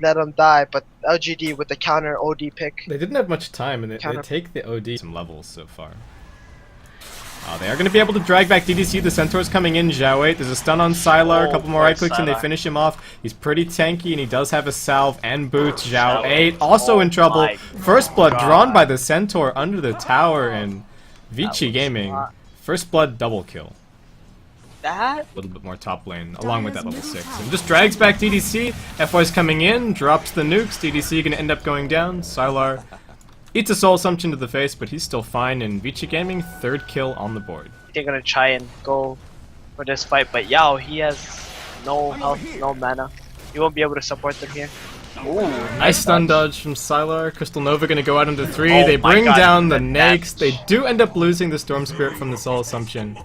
let him die, but LGD with the counter OD pick. They didn't have much time, and they take the OD some levels so far. They are going to be able to drag back DDC. The Centaur's coming in. Zhao 8. There's a stun on Sylar. A couple more right clicks and they finish him off. He's pretty tanky and he does have a salve and boots. Zhao 8 also in trouble. First blood drawn by the Centaur under the tower, and Vici Gaming. First blood double kill. That? A little bit more top lane along with that level 6. And just drags back DDC. FY's coming in. Drops the nukes. DDC going to end up going down. Sylar eats a soul assumption to the face, but he's still fine, and Vici Gaming, third kill on the board. They're gonna try and go for this fight, but Yao, he has no health, no mana. He won't be able to support them here. Ooh, nice stun dodge from Sylar. Crystal Nova gonna go out into 3. They bring down the Nakes. They do end up losing the Storm Spirit from the soul assumption,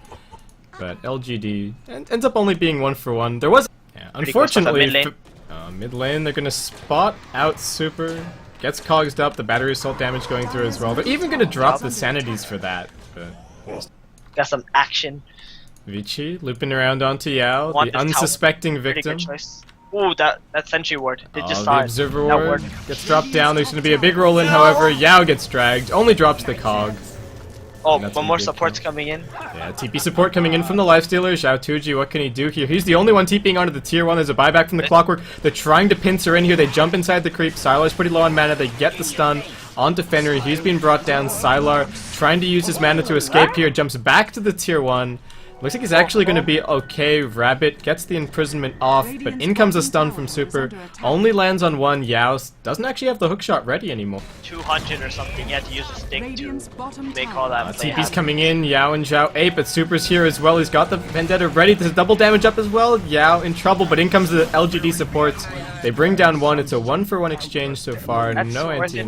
but LGD ends up only being 1-for-1. There was, unfortunately, mid lane they're gonna spot out Super. Gets cogsed up, the battery assault damage going through as well. They're even going to drop the sanities for that. But got some action. Vici looping around onto Yao, the unsuspecting victim. Ooh, that sentry ward. They just the saw observer ward gets dropped down. There's going to be a big roll in, however. Yao gets dragged, only drops the cog. Oh, one more support's coming in. Yeah, TP support coming in from the Lifestealer. Zhao Tuji, what can he do here? He's the only one TPing onto the tier 1. There's a buyback from the Clockwork. They're trying to pincer in here. They jump inside the creep. Sylar's pretty low on mana. They get the stun onto Fenrir. He's being brought down. Sylar trying to use his mana to escape here. Jumps back to the tier 1. Looks like he's actually going to be okay. Rabbit gets the imprisonment off, but in comes a stun from Super. Only lands on 1. Yao doesn't actually have the hookshot ready anymore. 200 or something. You had to use a stick to make all that play TP's coming in. Yao and Zhao 8, but Super's here as well. He's got the Vendetta ready. There's a double damage up as well. Yao in trouble, but in comes the LGD supports. They bring down 1. It's a 1-for-1 exchange so far. No anti.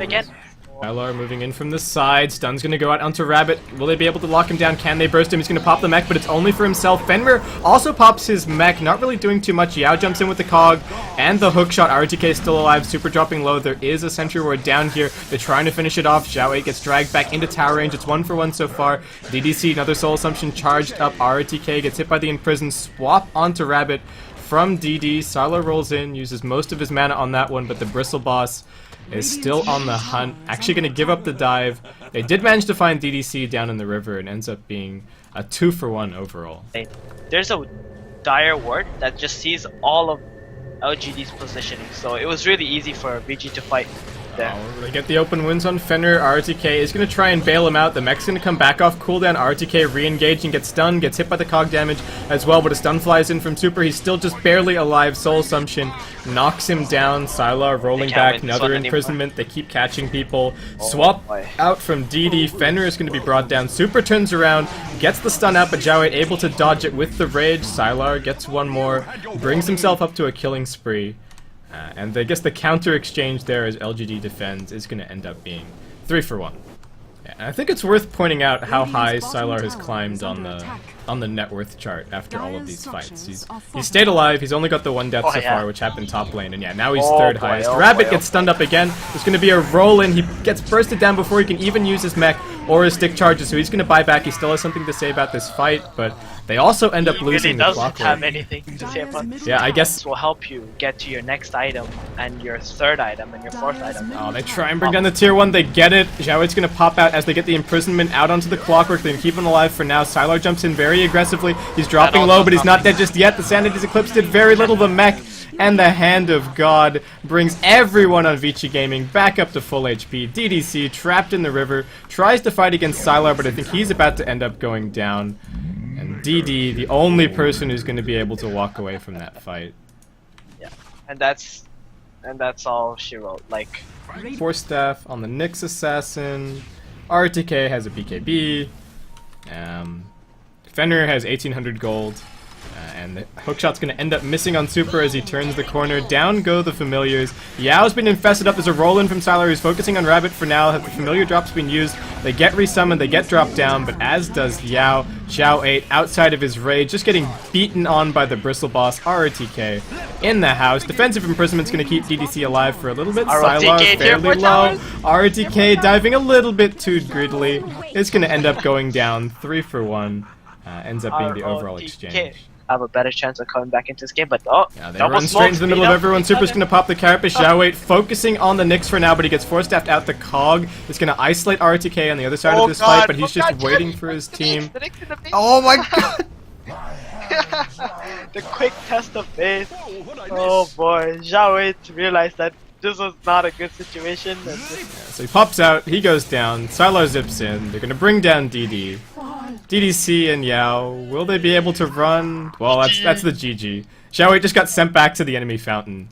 Sylar moving in from the side. Stun's going to go out onto Rabbit. Will they be able to lock him down? Can they burst him? He's going to pop the mech, but it's only for himself. Fenrir also pops his mech, not really doing too much. Yao jumps in with the cog and the hookshot. RTK is still alive. Super dropping low. There is a sentry ward down here. They're trying to finish it off. Zhao 8 gets dragged back into tower range. It's 1-for-1 so far. DDC, another soul assumption charged up. RTK gets hit by the imprison. Swap onto Rabbit from DD. Sylar rolls in, uses most of his mana on that one, but the Bristle Boss is still on the hunt, actually going to give up the dive. They did manage to find DDC down in the river and ends up being a 2-for-1 overall. There's a dire ward that just sees all of LGD's positioning, so it was really easy for VG to fight there. They get the open wins on Fenrir. RTK is going to try and bail him out. The mech's going to come back off cooldown. RTK re-engage and gets stunned, gets hit by the cog damage as well, but a stun flies in from Super. He's still just barely alive. Soul Assumption knocks him down. Sylar rolling back, another imprisonment. They keep catching people. Swap out from DD. Fenrir is going to be brought down. Super turns around, gets the stun out, but Zhao 8 able to dodge it with the rage. Sylar gets one more, brings himself up to a killing spree. And I guess the counter exchange there as LGD defends is going to end up being 3-for-1. Yeah, I think it's worth pointing out how high Sylar has climbed on the net worth chart after all of these fights. He's stayed alive. He's only got the 1 death so far, which happened top lane, and yeah, now he's third highest. Rabbit gets stunned up again. There's going to be a roll in. He gets bursted down before he can even use his mech or his stick charges, so he's going to buy back. He still has something to say about this fight, but they also end up losing the Clockwork. He doesn't have anything to say about this. Yeah, I guess this will help you get to your next item and your third item and your fourth item. Oh, they try and bring down the tier 1. They get it. Zhao 8's going to pop out as they get the imprisonment out onto the Clockwork. They can keep him alive for now. Sylar jumps in very aggressively. He's dropping low, but he's not dead just yet. The Sanity's Eclipse did very little. The mech and the Hand of God brings everyone on Vici Gaming back up to full HP. DDC trapped in the river, tries to fight against Sylar, but I think he's about to end up going down. And DD, the only person who's going to be able to walk away from that fight. Yeah, and that's all she wrote. Like 4 staff on the Nyx Assassin. RTK has a BKB. Fenrir has 1800 gold. And the hookshot's going to end up missing on Super as he turns the corner. Down go the familiars. Yao's been infested up. There's a roll in from Sylar who's focusing on Rabbit for now. Have the familiar drops been used? They get resummoned, they get dropped down, but as does Yao. Zhao 8 outside of his rage, just getting beaten on by the Bristle Boss. RTK in the house. Defensive imprisonment's going to keep DDC alive for a little bit. Sylar fairly low. RTK diving a little bit too greedily. It's going to end up going down 3-for-1. Ends up being the overall exchange. have a better chance of coming back into this game. But oh, Yeah, they double run straight into the middle of speed up everyone. each other. Super's gonna pop the Carapace. Xiaowei focusing on the Nyx for now, but he gets force-staffed out. The Cog is gonna isolate RTK on the other side of this fight, but he's just waiting for his team. Oh my god! The quick test of faith. Oh boy, Zhao Wei realized that this was not a good situation. So he pops out, he goes down, Sylar zips in, they're gonna bring down DD. DDC and Yao, will they be able to run? Well, that's the GG. Xiaowei just got sent back to the enemy fountain,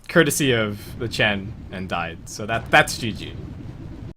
courtesy of the Chen, and died. So that's GG.